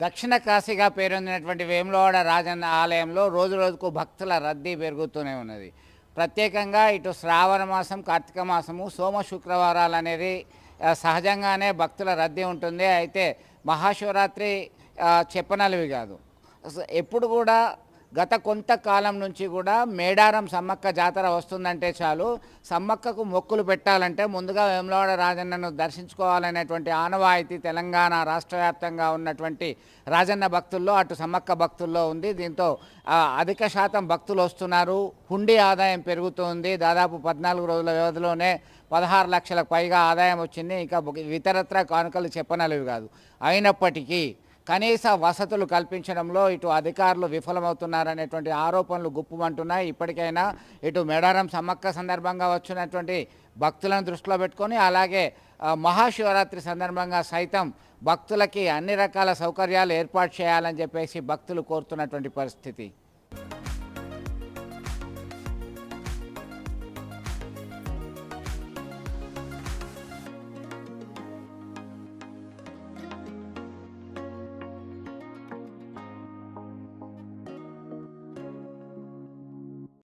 దక్షిణ కాశీగా పేరొందినటువంటి వేములవాడ రాజన్న ఆలయంలో రోజు రోజుకు భక్తుల రద్దీ పెరుగుతూనే ఉన్నది. ప్రత్యేకంగా ఇటు శ్రావణ మాసం, కార్తీక మాసము, సోమ శుక్రవారాలు అనేది సహజంగానే భక్తుల రద్దీ ఉంటుంది. అయితే మహాశివరాత్రి చెప్పనలివి కాదు. ఎప్పుడు కూడా గత కొంతకాలం నుంచి కూడా మేడారం సమ్మక్క జాతర వస్తుందంటే చాలు, సమ్మక్కకు మొక్కులు పెట్టాలంటే ముందుగా వేములవాడ రాజన్నను దర్శించుకోవాలనేటువంటి ఆనవాయితీ తెలంగాణ రాష్ట్ర వ్యాప్తంగా ఉన్నటువంటి రాజన్న భక్తుల్లో అటు సమ్మక్క భక్తుల్లో ఉంది. దీంతో అధిక శాతం భక్తులు వస్తున్నారు. హుండీ ఆదాయం పెరుగుతుంది. దాదాపు 14 రోజుల వ్యవధిలోనే 16 లక్షలకు పైగా ఆదాయం వచ్చింది. ఇంకా ఇతరత్ర కానుకలు చెప్పనలివి కాదు. అయినప్పటికీ కనీస వసతులు కల్పించడంలో ఇటు అధికారులు విఫలమవుతున్నారనేటువంటి ఆరోపణలు గుప్పుమంటున్నాయి. ఇప్పటికైనా ఇటు మేడారం సమ్మక్క సందర్భంగా వచ్చినటువంటి భక్తులను దృష్టిలో పెట్టుకొని, అలాగే మహాశివరాత్రి సందర్భంగా సైతం భక్తులకి అన్ని రకాల సౌకర్యాలు ఏర్పాటు చేయాలని చెప్పేసి భక్తులు కోరుతున్నటువంటి పరిస్థితి.